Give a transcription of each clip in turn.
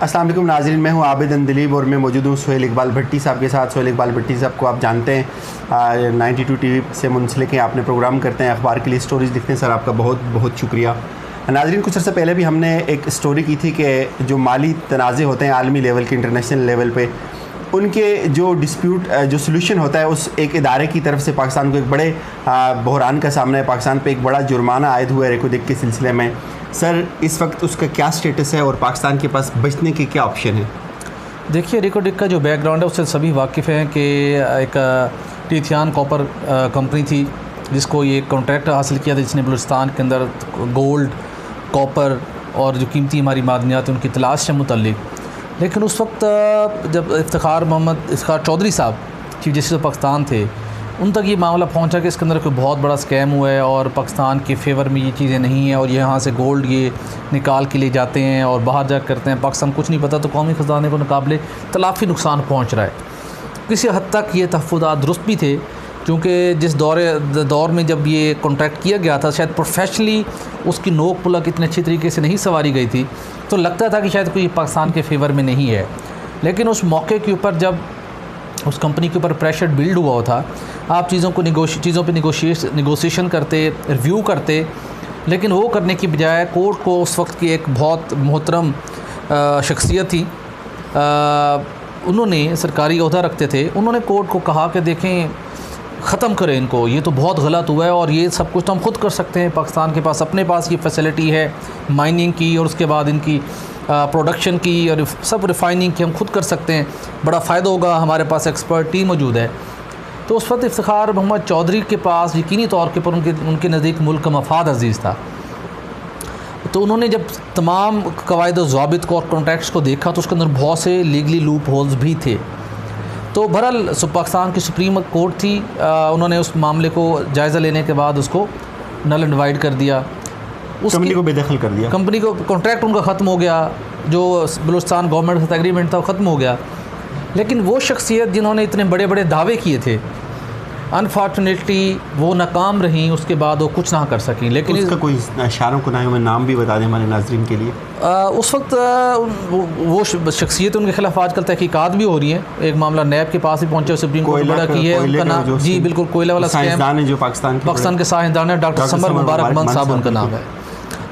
अस्सलाम वालेकुम नाज़रीन, मैं हूं आबिद अंदलीब और मैं मौजूद हूं सुहेल इकबाल भट्टी साहब के साथ। सुहेल इकबाल भट्टी साहब को आप जानते हैं, 92 टीवी से मुंसलिक हैं, आपने प्रोग्राम करते हैं, अखबार के लिए स्टोरीज़ लिखते हैं। सर आपका बहुत बहुत शुक्रिया। नाज़रीन, कुछ अर्सा पहले भी हमने एक स्टोरी की थी कि जो माली तनाज़े होते हैं आलमी लेवल के, इंटरनेशनल लेवल पे, उनके जो डिस्प्यूट जो सलूशन होता है उस एक इदारे की तरफ से पाकिस्तान को एक बड़े बहरान का सामना है। पाकिस्तान पे एक बड़ा जुर्माना आयद हुआ है रेकोडिक के सिलसिले में। सर इस वक्त उसका क्या स्टेटस है और पाकिस्तान के पास बचने के क्या ऑप्शन है? देखिए, रेकोडिक का जो बैकग्राउंड है उससे सभी वाकिफ़ हैं कि एक टीथियान कॉपर कंपनी थी जिसको ये कॉन्ट्रैक्ट हासिल किया था, जिसने बलूचिस्तान के अंदर गोल्ड, कॉपर और जो कीमती हमारी मादनियात उनकी तलाश से मुतल्लिक। लेकिन उस वक्त जब इफ्तिखार चौधरी साहब चीफ जस्टिस ऑफ पाकिस्तान थे, उन तक ये मामला पहुंचा कि इसके अंदर कोई बहुत बड़ा स्कैम हुआ है और पाकिस्तान के फेवर में ये चीज़ें नहीं हैं और ये यहाँ से गोल्ड ये निकाल के ले जाते हैं और बाहर जा करते हैं, पाकिस्तान कुछ नहीं पता, तो कौमी ख़जाने को मुकाबले तलाफ़ी नुकसान पहुँच रहा है। किसी हद तक ये तहफ़्फ़ुज़ात दुरुस्त भी थे, क्योंकि जिस दौर में जब ये कॉन्ट्रैक्ट किया गया था, शायद प्रोफेशनली उसकी नोक पुलक इतने अच्छी तरीके से नहीं संवारी गई थी, तो लगता था कि शायद कोई पाकिस्तान के फेवर में नहीं है। लेकिन उस मौके के ऊपर जब उस कंपनी के ऊपर प्रेशर बिल्ड हुआ था, आप चीज़ों पे निगोशिएशन करते, रिव्यू करते, लेकिन वो करने की बजाय कोर्ट को उस वक्त की एक बहुत मोहतरम शख्सियत थी, उन्होंने सरकारी ओहदा रखते थे, उन्होंने कोर्ट को कहा कि देखें, ख़त्म करें इनको, ये तो बहुत गलत हुआ है और ये सब कुछ तो हम खुद कर सकते हैं। पाकिस्तान के पास अपने पास ये फैसिलिटी है माइनिंग की और उसके बाद इनकी प्रोडक्शन की और सब रिफ़ाइनिंग की हम खुद कर सकते हैं, बड़ा फ़ायदा होगा, हमारे पास एक्सपर्ट टीम मौजूद है। तो उस वक्त इफ्तिखार मोहम्मद चौधरी के पास यकीनी तौर के पर उनके नज़दीक मुल्क का मफाद अजीज़ था। तो उन्होंने जब तमाम कवायद व ज़वाबित को और कॉन्ट्रैक्ट्स को देखा तो उसके अंदर बहुत से लीगली लूप होल्स भी थे। तो बहरहाल पाकिस्तान की सुप्रीम कोर्ट थी, उन्होंने उस मामले को जायज़ा लेने के बाद उसको नल एंड वाइड कर दिया, कंपनी को बेदखल कर दिया। कंपनी को कॉन्ट्रैक्ट उनका ख़त्म हो गया, जो बलूचिस्तान गवर्नमेंट के साथ एग्रीमेंट था वो ख़त्म हो गया। लेकिन वो शख्सियत जिन्होंने इतने बड़े बड़े दावे किए थे, अनफॉर्चुनेटली वो नाकाम रहीं, उसके बाद वो कुछ ना कर सकें। लेकिन उसका कोई इशारों को ना नाम भी बता दें हमारे नाज़रीन के लिए। उस वक्त वो शख्सियत उनके खिलाफ आजकल तहकीकात भी हो रही हैं। एक मामला नैब के पास भी पहुंचे, सुप्रीम कोर्ट बड़ा की है, उनका नाम जी बिल्कुल कोयला वाला स्कैम है, जो पाकिस्तान के साइंसदान है, डॉक्टर समर मुबारकमंद साहब उनका नाम है।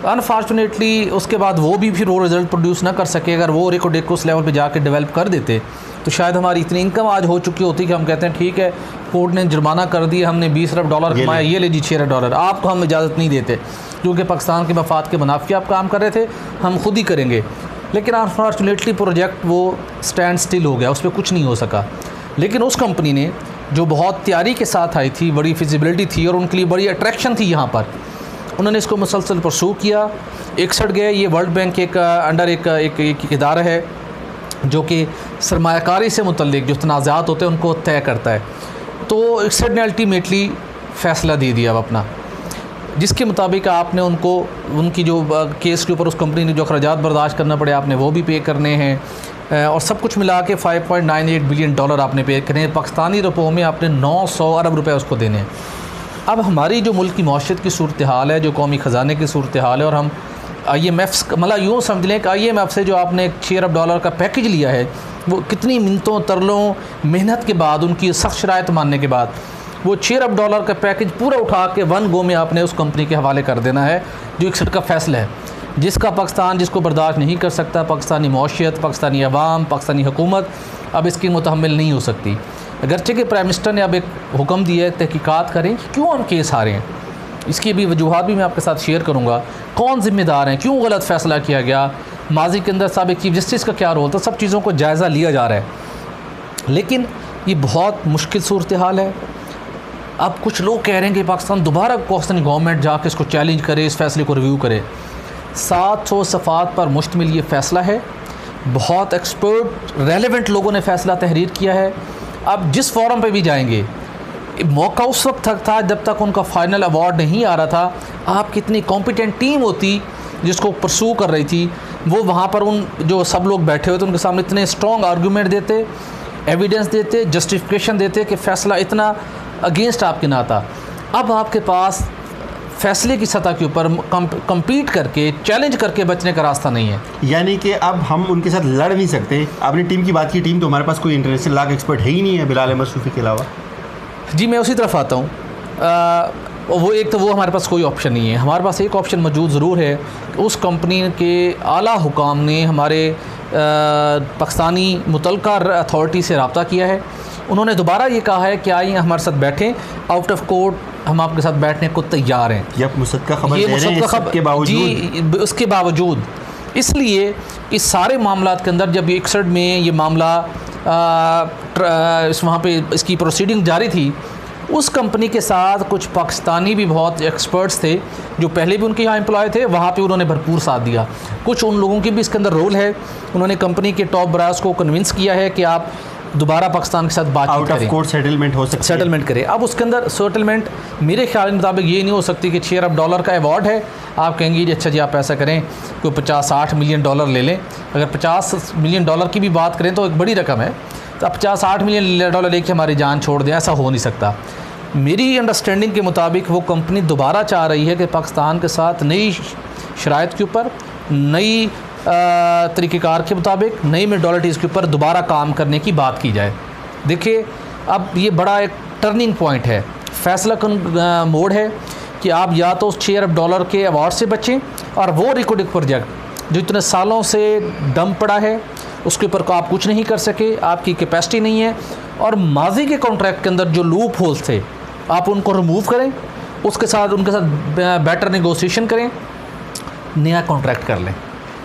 अनफॉर्चुनेटली उसके बाद वो भी फिर वो रिज़ल्ट प्रोड्यूस ना कर सके। अगर वो रेकोडेक उस लेवल पे जाके डेवलप कर देते तो शायद हमारी इतनी इनकम आज हो चुकी होती कि हम कहते हैं ठीक है, कोर्ट ने जुर्माना कर दिया, हमने 20 अरब डॉलर कमाया, ये ले जी 6 अरब डॉलर, आपको हम इजाज़त नहीं देते, क्योंकि पाकिस्तान के मफाद के मुनाफी आप काम कर रहे थे, हम खुद ही करेंगे। लेकिन अनफॉर्चुनेटली प्रोजेक्ट वो स्टैंड स्टिल हो गया, उस पर कुछ नहीं हो सका। लेकिन उस कंपनी ने जो बहुत तैयारी के साथ आई थी, बड़ी फिजिबिलिटी थी और उनके लिए बड़ी अट्रैक्शन थी यहाँ पर, उन्होंने इसको मुसलसल परसू किया। 61 गए, ये वर्ल्ड बैंक के अंडर एक इदारा है जो कि सरमायाकारी से मुतल्लिक जो तनाज़ात होते हैं उनको तय करता है। तो 61 ने अल्टीमेटली फ़ैसला दे दिया अपना, जिसके मुताबिक आपने उनको उनकी जो केस के ऊपर उस कंपनी ने जो अखराजात बर्दाश्त करना पड़े आपने वो भी पे करने हैं और सब कुछ मिला के 5.98 बिलियन डॉलर आपने पे करने हैं। पाकिस्तानी रुपयों में आपने 900 अरब रुपये उसको देने हैं। अब हमारी जो मुल्क की मौशत की सूरत हाल है, जो कौमी ख़जाने की सूरत हाल है, और हम IMF मतलब यूँ समझ लें कि IMF से जो आपने 6 अरब डॉलर का पैकेज लिया है, वो कितनी मिन्नतों तरलों मेहनत के बाद, उनकी सख्त शराइत मानने के बाद, वो 6 अरब डॉलर का पैकेज पूरा उठा के वन गो में आपने उस कंपनी के हवाले कर देना है, जो 61 का फ़ैसला है, जिसका पाकिस्तान जिसको बर्दाश्त नहीं कर सकता। पाकिस्तानी मौशियत, पाकिस्तानी अवाम, पाकिस्तानी हुकूमत अब इसकी मुतहम्मिल नहीं हो सकती। अगरचे कि प्राइम मिनिस्टर ने अब एक हुक्म दिया है, तहकीकात करें क्यों हम केस हारे हैं, इसकी भी वजूहात भी मैं आपके साथ शेयर करूँगा, कौन ज़िम्मेदार हैं, क्यों गलत फ़ैसला किया गया, माजी के अंदर साबिक़ चीफ जस्टिस का क्या रोल था, सब चीज़ों को जायज़ा लिया जा रहा है। लेकिन ये बहुत मुश्किल सूरत हाल है। अब कुछ लोग कह रहे हैं कि पाकिस्तान दोबारा पाकिस्तानी गवर्नमेंट जाके इसको चैलेंज करे, इस फैसले को रिव्यू करे। 700 सफ़ात पर मुश्तमिल ये फ़ैसला है, बहुत एक्सपर्ट रेलेवेंट लोगों ने फ़ैसला तहरीर किया है। अब जिस फोरम पे भी जाएंगे, मौका उस वक्त तक था जब तक उनका फ़ाइनल अवार्ड नहीं आ रहा था। आप कितनी कॉम्पिटेंट टीम होती जिसको परसू कर रही थी, वो वहाँ पर उन जो सब लोग बैठे हुए थे उनके सामने इतने स्ट्रॉन्ग आर्गूमेंट देते, एविडेंस देते, जस्टिफिकेशन देते कि फ़ैसला इतना अगेंस्ट आपके ना था। अब आपके पास फैसले की सतह के ऊपर कम्पीट करके चैलेंज करके बचने का रास्ता नहीं है। यानी कि अब हम उनके साथ लड़ नहीं सकते। आपने टीम की बात की, टीम तो हमारे पास कोई इंटरनेशनल लॉ एक्सपर्ट है ही नहीं है बिलाल अहमद सूफी के अलावा। जी मैं उसी तरफ आता हूँ। वो हमारे पास कोई ऑप्शन नहीं है। हमारे पास एक ऑप्शन मौजूद ज़रूर है। उस कंपनी के आला हुकाम ने हमारे पाकिस्तानी मुतलका अथॉरिटी से रब्ता किया है। उन्होंने दोबारा ये कहा है कि आइए हमारे साथ बैठें, आउट ऑफ कोर्ट हम आपके साथ बैठने को तैयार हैं। ये मुसद्दक़ खबर दे रहे हैं इसके बावजूद। जी उसके बावजूद, इसलिए इस सारे मामलात के अंदर जब 61 में ये मामला वहाँ पे इसकी प्रोसीडिंग जारी थी, उस कंपनी के साथ कुछ पाकिस्तानी भी बहुत एक्सपर्ट्स थे जो पहले भी उनके यहाँ एम्प्लॉय थे, वहाँ पे उन्होंने भरपूर साथ दिया। कुछ उन लोगों की भी इसके अंदर रोल है। उन्होंने कंपनी के टॉप ब्रास को कन्विंस किया है कि आप दोबारा पाकिस्तान के साथ बातचीत करें, आउट ऑफ कोर्ट सेटलमेंट हो सकता है, सेटलमेंट करें। अब उसके अंदर सेटलमेंट मेरे ख्याल के मुताबिक ये नहीं हो सकती कि $6 अरब का अवार्ड है, आप कहेंगे जी अच्छा जी आप ऐसा करें कोई $50-60 मिलियन ले लें। अगर $50 मिलियन की भी बात करें तो एक बड़ी रकम है, तो आप $50-60 मिलियन लेके हमारी जान छोड़ दें, ऐसा हो नहीं सकता। मेरी अंडरस्टैंडिंग के मुताबिक वो कंपनी दोबारा चाह रही है कि पाकिस्तान के साथ नई शराइत के ऊपर, नई तरीक़ेकार के मुताबिक, नई मेथोडोलॉजीज़ के ऊपर दोबारा काम करने की बात की जाए। देखिए अब ये बड़ा एक टर्निंग पॉइंट है, फैसला मोड़ है कि आप या तो $6 अरब के अवार्ड से बचें और वो रिकॉर्डिंग प्रोजेक्ट जो इतने सालों से डम पड़ा है उसके ऊपर आप कुछ नहीं कर सके, आपकी कैपेसिटी नहीं है, और माजी के कॉन्ट्रैक्ट के अंदर जो लूप होल्स थे आप उनको रिमूव करें, उनके साथ बेटर नेगोशिएशन करें, नया कॉन्ट्रैक्ट कर लें।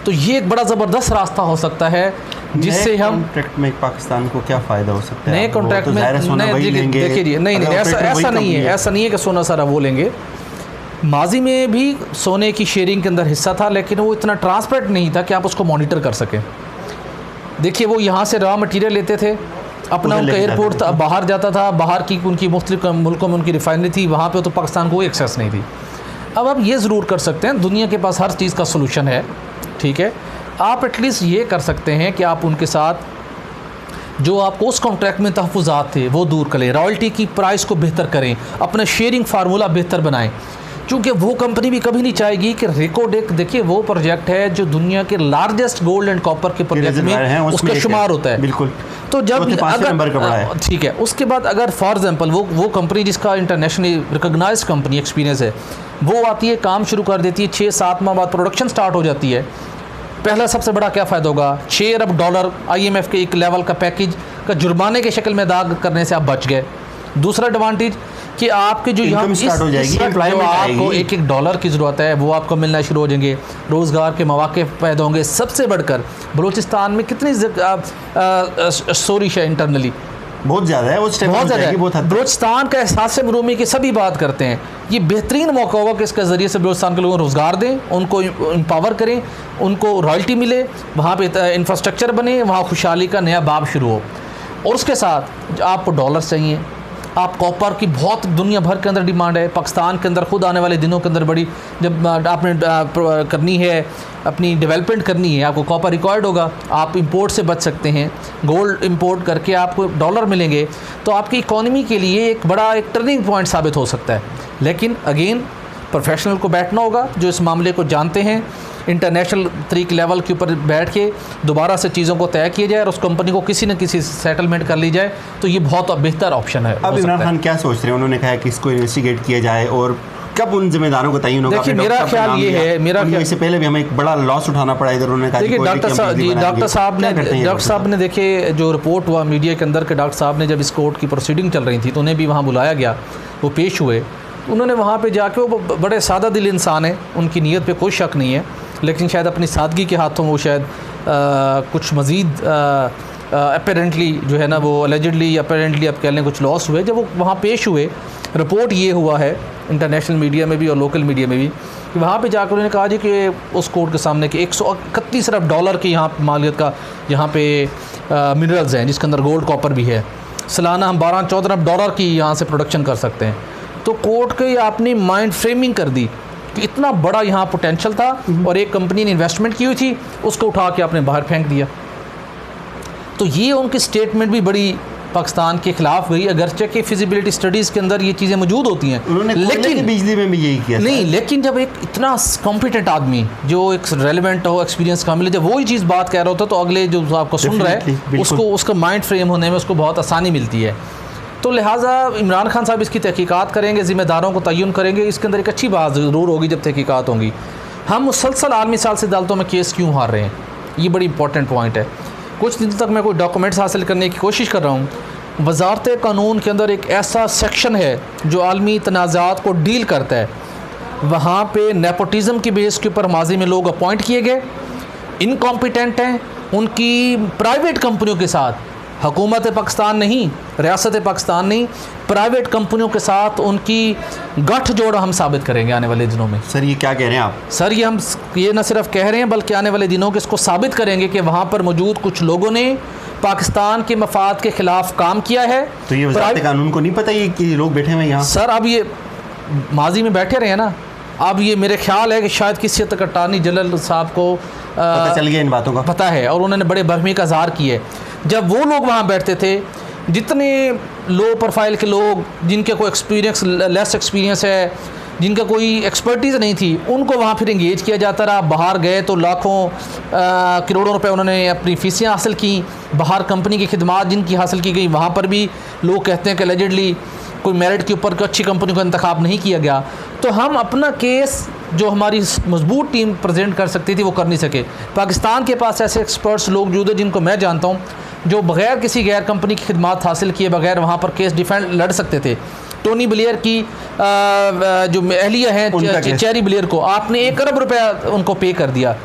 तो ये एक बड़ा ज़बरदस्त रास्ता हो सकता है जिससे हम कॉन्ट्रैक्ट में पाकिस्तान को क्या फ़ायदा हो सकता है। नए कॉन्ट्रैक्ट में देखिए नहीं ऐसा नहीं है कि सोना सारा वो लेंगे। माजी में भी सोने की शेयरिंग के अंदर हिस्सा था, लेकिन वो इतना ट्रांसपेरेंट नहीं था कि आप उसको मॉनिटर कर सकें। देखिए वो यहाँ से रॉ मटेरियल लेते थे, अपना उनका एयरपोर्ट बाहर जाता था, बाहर की उनकी मुख्तलिफ मुल्कों में उनकी रिफाइनरी थी, वहाँ पे तो पाकिस्तान को कोई एक्सेस नहीं थी। अब आप ये ज़रूर कर सकते हैं, दुनिया के पास हर चीज़ का सलूशन है, ठीक है। आप एटलीस्ट ये कर सकते हैं कि आप उनके साथ जो आपको उस कॉन्ट्रैक्ट में तहफ़्फ़ुज़ात थे वो दूर करें, रॉयल्टी की प्राइस को बेहतर करें, अपना शेयरिंग फार्मूला बेहतर बनाएं। क्योंकि वो कंपनी भी कभी नहीं चाहेगी कि रेकोडेक, देखिए वो प्रोजेक्ट है जो दुनिया के लार्जेस्ट गोल्ड एंड कॉपर के प्रोजेक्ट में उसका शुमार होता है। बिल्कुल। तो जब अगर ठीक है, उसके बाद अगर फॉर एग्जांपल वो कंपनी जिसका इंटरनेशनली रिकॉग्नाइज्ड कंपनी एक्सपीरियंस है, वो आती है, काम शुरू कर देती है, 6-7 माह बाद प्रोडक्शन स्टार्ट हो जाती है। पहला सबसे बड़ा क्या फ़ायदा होगा, $6 अरब IMF के एक लेवल का पैकेज का जुर्माने के शक्ल में अदा करने से आप बच गए। दूसरा एडवांटेज कि आपके जो यहाँ आपको $1 की ज़रूरत है वो आपको मिलना शुरू हो जाएंगे, रोज़गार के मौके पैदा होंगे। सबसे बढ़कर बलूचिस्तान में कितनी शोरिश है इंटरनली, बहुत ज़्यादा है, बहुत ज़्यादा है। बलूचिस्तान का एहसास मरूमी की सभी बात करते हैं, ये बेहतरीन मौका होगा कि इसके ज़रिए से बलूचिस्तान के लोगों को रोज़गार दें, उनको एम्पावर करें, उनको रॉयल्टी मिले, वहाँ पे इंफ्रास्ट्रक्चर बने, वहाँ खुशहाली का नया बाब शुरू हो। और उसके साथ आपको डॉलर्स चाहिए, आप कॉपर की बहुत दुनिया भर के अंदर डिमांड है, पाकिस्तान के अंदर खुद आने वाले दिनों के अंदर बड़ी, जब आपने करनी है अपनी डेवलपमेंट करनी है, आपको कॉपर रिक्वायर्ड होगा, आप इंपोर्ट से बच सकते हैं, गोल्ड इंपोर्ट करके आपको डॉलर मिलेंगे, तो आपकी इकोनॉमी के लिए एक बड़ा एक टर्निंग पॉइंट साबित हो सकता है। लेकिन अगेन प्रोफेशनल को बैठना होगा जो इस मामले को जानते हैं, इंटरनेशनल तरीक लेवल के ऊपर बैठ के दोबारा से चीज़ों को तय किया जाए और उस कंपनी को किसी न किसी सेटलमेंट कर ली जाए, तो ये बहुत बेहतर ऑप्शन है। अब इमरान खान क्या सोच रहे हैं? उन्होंने कहा है कि इसको इन्वेस्टिगेट किया जाए और कब उन जिम्मेदारों को तयन होगा? देखिए मेरा ख्याल ये है, इससे पहले भी हमें एक बड़ा लॉस उठाना पड़ा इधर। उन्होंने कहा देखिए डॉक्टर साहब ने देखिए जो रिपोर्ट हुआ मीडिया के अंदर के, डॉक्टर साहब ने जब इस कोर्ट की प्रोसीडिंग चल रही थी तो उन्हें भी वहाँ बुलाया गया, वो पेश हुए। उन्होंने वहाँ पे जाके, वो बड़े सादा दिल इंसान है, उनकी नीयत पे कोई शक नहीं है, लेकिन शायद अपनी सादगी के हाथों वो शायद कुछ मज़ीद अपेरेंटली जो है ना, वो अलेजिडली अपेरेंटली आप कह लें कुछ लॉस हुए। जब वो वहाँ पेश हुए, रिपोर्ट ये हुआ है इंटरनेशनल मीडिया में भी और लोकल मीडिया में भी कि वहाँ पे जाकर उन्होंने कहा जी कि उस कोर्ट के सामने कि $131 अरब की यहाँ मालियत का यहाँ पे मिनरल्स हैं जिसके अंदर गोल्ड कॉपर भी है, सालाना हम $12-14 अरब की यहाँ से प्रोडक्शन कर सकते हैं। तो कोर्ट के अपनी माइंड फ्रेमिंग कर दी कि इतना बड़ा यहाँ पोटेंशियल था और एक कंपनी ने इन्वेस्टमेंट की हुई थी, उसको उठा के आपने बाहर फेंक दिया। तो ये उनकी स्टेटमेंट भी बड़ी पाकिस्तान के खिलाफ गई, अगरचे कि फिजिबिलिटी स्टडीज़ के अंदर ये चीज़ें मौजूद होती हैं, लेकिन बिजली में भी यही किया नहीं। लेकिन जब एक इतना कॉम्पिटेंट आदमी जो एक रेलिवेंट हो, एक्सपीरियंस का मिले, जब वही चीज़ बात कह रहा होता तो अगले जो आपको सुन रहा है उसको उसका माइंड फ्रेम होने में उसको बहुत आसानी मिलती है। तो लिहाजा इमरान खान साहब इसकी तहकीकात करेंगे, ज़िम्मेदारों को तयन करेंगे, इसके अंदर एक अच्छी बात ज़रूर होगी जब तहकीकात होंगी। हम मुसलसल आलमी साल से अदालतों में केस क्यों हार रहे हैं, ये बड़ी इंपॉर्टेंट पॉइंट है। कुछ दिन तक मैं कोई डॉक्यूमेंट्स हासिल करने की कोशिश कर रहा हूँ। वजारत कानून के अंदर एक ऐसा सेक्शन है जो आलमी तनाज़ात को डील करता है, वहाँ पे नेपोटिज़म की बेस के ऊपर माजी में लोग अपॉइंट किए गए, इनकॉम्पिटेंट हैं, उनकी प्राइवेट कंपनियों के साथ, हुकूमत पाकिस्तान नहीं, रियासत पाकिस्तान नहीं, प्राइवेट कंपनियों के साथ उनकी गठजोड़ हम साबित करेंगे आने वाले दिनों में। सर ये क्या कह रहे हैं आप? सर ये हम ये न सिर्फ कह रहे हैं बल्कि आने वाले दिनों के इसको साबित करेंगे कि वहाँ पर मौजूद कुछ लोगों ने पाकिस्तान के मफाद के ख़िलाफ़ काम किया है। तो ये वज़ारत कानून को नहीं पता ये कि लोग बैठे हुए यहाँ? सर अब ये माजी में बैठे रहे हैं ना, अब ये मेरे ख्याल है कि शायद किसी हद तक अटार्नी जनरल साहब को पता चल गया इन बातों का, पता है, और उन्होंने बड़े बरहमी का इज़हार किया है। जब वो लोग वहाँ बैठते थे, जितने लो प्रोफाइल के लोग जिनके कोई एक्सपीरियंस लेस एक्सपीरियंस है, जिनका कोई एक्सपर्टीज़ नहीं थी, उनको वहाँ फिर इंगेज किया जाता रहा। बाहर गए तो लाखों करोड़ों रुपए उन्होंने अपनी फीसें हासिल की। बाहर कंपनी की खिदमात जिनकी हासिल की गई, वहाँ पर भी लोग कहते हैं कि एलिजिडली कोई मेरिट के ऊपर अच्छी कंपनी का इंतखाब नहीं किया गया। तो हम अपना केस जो हमारी मजबूत टीम प्रेजेंट कर सकती थी वो कर नहीं सके। पाकिस्तान के पास ऐसे एक्सपर्ट्स लोग मौजूद हैं जिनको मैं जानता हूँ, जो बग़ैर किसी गैर कंपनी की खिदमात हासिल किए बगैर वहाँ पर केस डिफेंड लड़ सकते थे। टोनी ब्लेयर की जो एहलिया हैं चेरी ब्लेयर को आपने 1 अरब रुपया उनको पे कर दिया।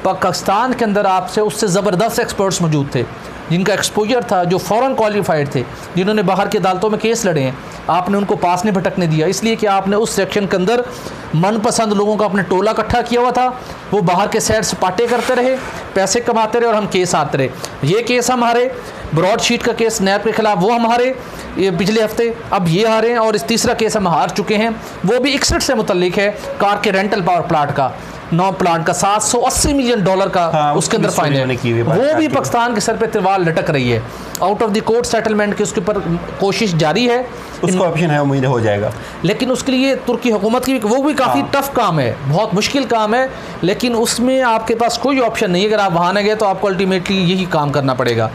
पाकिस्तान के अंदर आपसे उससे ज़बरदस्त एक्सपर्ट्स मौजूद थे जिनका एक्सपोजर था, जो फ़ौरन क्वालिफाइड थे, जिन्होंने बाहर की अदालतों में केस लड़े हैं। आपने उनको पास नहीं भटकने दिया, इसलिए कि आपने उस सेक्शन के अंदर मनपसंद लोगों का अपने टोला इकट्ठा किया हुआ था। वो बाहर के सैर सपाटे करते रहे, पैसे कमाते रहे और हम केस आते रहे। ये केस हम हारे, ब्रॉडशीट का केस नैब के खिलाफ वो हम हारे ये पिछले हफ्ते, अब ये हारे हैं। और इस तीसरा केस हम हार चुके हैं, वो भी 61 से मुतल्लिक है, कार के रेंटल पावर प्लांट का, 9 प्लांट का, $780 मिलियन का। हाँ, उसके अंदर फाइन है, वो भी पाकिस्तान के सर पे तिरवार लटक रही है। Out of the court settlement की उसके ऊपर कोशिश जारी है, उसका ऑप्शन है, उम्मीद हो जाएगा। लेकिन उसके लिए तुर्की हुकूमत की वो भी काफ़ी टफ काम है, बहुत मुश्किल काम है, लेकिन उसमें आपके पास कोई ऑप्शन नहीं है। अगर आप वहाँ न गए तो आपको अल्टीमेटली यही काम करना पड़ेगा।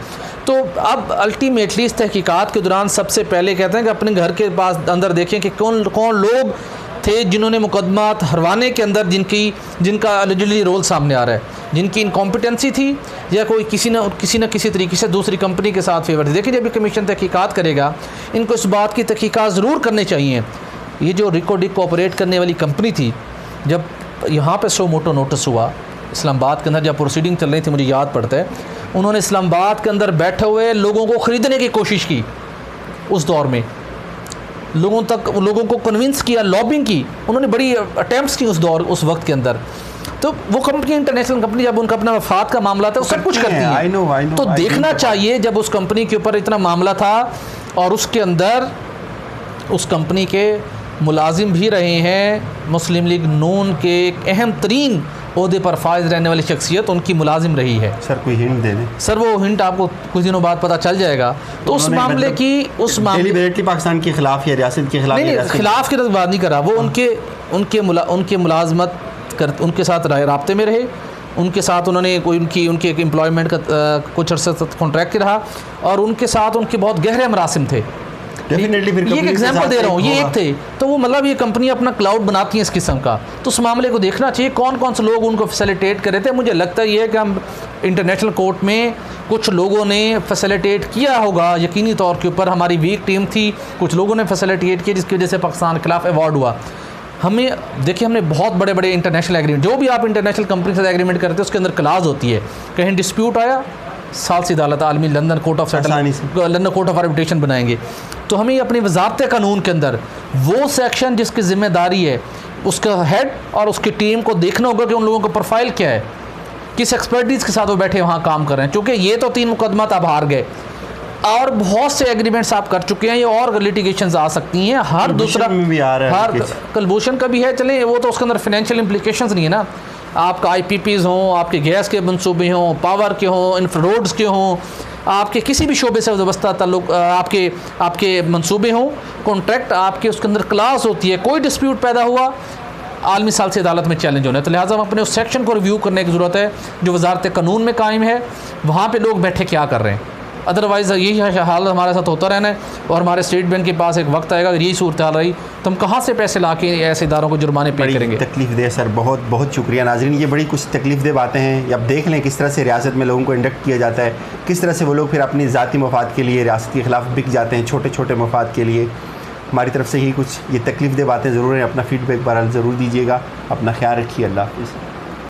तो अब अल्टीमेटली इस तहकीकात के दौरान सबसे पहले कहते हैं कि अपने घर के पास अंदर देखें कि कौन कौन लोग थे जिन्होंने मुकदमात हरवाने के अंदर जिनका एलिजिबली रोल सामने आ रहा है, जिनकी इनकॉम्पिटेंसी थी या कोई किसी न किसी तरीके से दूसरी कंपनी के साथ फेवर थी। देखिए जब ये कमीशन तहकीकात करेगा, इनको इस बात की तहकीकात ज़रूर करनी चाहिए। ये जो रिकोडिक को ऑपरेट करने वाली कंपनी थी, जब यहाँ पर सो मोटो नोटिस हुआ इस्लामाबाद के अंदर, जब प्रोसीडिंग चल रही थी, मुझे याद पड़ता है, उन्होंने इस्लामाबाद के अंदर बैठे हुए लोगों को ख़रीदने की कोशिश की। उस दौर में लोगों को कन्विंस किया, लॉबिंग की, उन्होंने बड़ी अटैम्प्ट्स की उस वक्त के अंदर। तो वो कंपनी इंटरनेशनल कंपनी, जब उनका अपना वफात का मामला था, वो सब कुछ करती है। I know, तो देखना चाहिए जब उस कंपनी के ऊपर इतना मामला था और उसके अंदर उस कंपनी के मुलाजिम भी रहे हैं मुस्लिम लीग नून के एक अहम तरीन ओहदे पर फायज रहने वाली शख्सियत उनकी मुलाजिम रही है। सर कोई हिंट दे दें। सर वो हिंट आपको कुछ दिनों बाद पता चल जाएगा। तो उस मामले की डेलिबरेटली पाकिस्तान के खिलाफ या रियासत के खिलाफ, नहीं खिलाफ की तो बात नहीं करा, वो उनके मुलाजमत कर उनके साथ राब्ते में रहे, उनके साथ उन्होंने कोई उनकी एक एम्प्लॉयमेंट का कुछ अर्से तक कॉन्ट्रैक्ट रहा और उनके साथ उनके बहुत गहरे मरासिम थे। डेफिनेटली फिर ये एक एग्जांपल दे रहा हूँ, ये एक थे। तो वो मतलब ये कंपनी अपना क्लाउड बनाती है इस किस्म का, तो उस मामले को देखना चाहिए कौन कौन से लोग उनको फैसिलिटेट कर रहे थे। मुझे लगता है ये कि हम इंटरनेशनल कोर्ट में कुछ लोगों ने फैसिलिटेट किया होगा यकीनी तौर के ऊपर। हमारी वीक टीम थी, कुछ लोगों ने फैसिलिटेट किया जिसकी वजह से पाकिस्तान के खिलाफ अवार्ड हुआ। हमें देखिए, हमने बहुत बड़े बड़े इंटरनेशनल एग्रीमेंट, जो भी आप इंटरनेशनल कंपनी से एग्रीमेंट करते हैं उसके अंदर क्लास होती है, कहीं डिस्प्यूट आया साल से अदालत आलमी London court of settlement, London court of arbitration बनाएंगे। तो हमें अपनी वजारत कानून के अंदर वो सेक्शन जिसकी जिम्मेदारी है उसका हेड और उसकी टीम को देखना होगा कि उन लोगों का प्रोफाइल क्या है, किस एक्सपर्टीज़ के साथ वो बैठे वहाँ काम कर रहे हैं। चूँकि ये तो 3 मुकदमात आप हार गए और बहुत से एग्रीमेंट्स आप कर चुके हैं, ये और लिटिगेशंस आ सकती हैं। हर दूसरा भी आ रहा है, हर कलभूषण का भी है, चले वो तो उसके अंदर फाइनेंशियल इंप्लीकेशंस नहीं है ना। आपका IPPs हों, आपके गैस के मंसूबे हों, पावर के हों, इंफ्रारोड्स के हों, आपके किसी भी शोबे से वाबस्ता ताल्लुक आपके मंसूबे हों, कॉन्ट्रैक्ट आपके उसके अंदर क्लास होती है, कोई डिस्प्यूट पैदा हुआ आलमी साल से अदालत में चैलेंज होना है। तो लिहाजा हम अपने उस सेक्शन को रिव्यू करने की ज़रूरत है जो वजारत कानून में कायम है, वहाँ पे लोग बैठे क्या कर रहे हैं। अदरवाइज़ यही हाल हमारे साथ होता रहना है और हमारे स्टेट बैंक के पास एक वक्त आएगा, अगर यही सूरत हाल रही तो हम कहाँ से पैसे ला के ऐसे इदारों को जुर्माने पे करेंगे। तकलीफ दे सर, बहुत बहुत शुक्रिया नाज़रीन। ये बड़ी कुछ तकलीफ दे बातें हैं। अब देख लें किस तरह से रियासत में लोगों को इंडक्ट किया जाता है, किस तरह से वो लोग फिर अपनी ज़ाती मफाद के लिए रियासत के ख़िलाफ़ बिक जाते हैं, छोटे छोटे मफाद के लिए। हमारी तरफ से ही कुछ ये तकलीफ दे बातें ज़रूर हैं। अपना फ़ीडबैक बहरहाल ज़रूर दीजिएगा। अपना ख्याल रखिए। अल्लाह हाफ़िज़।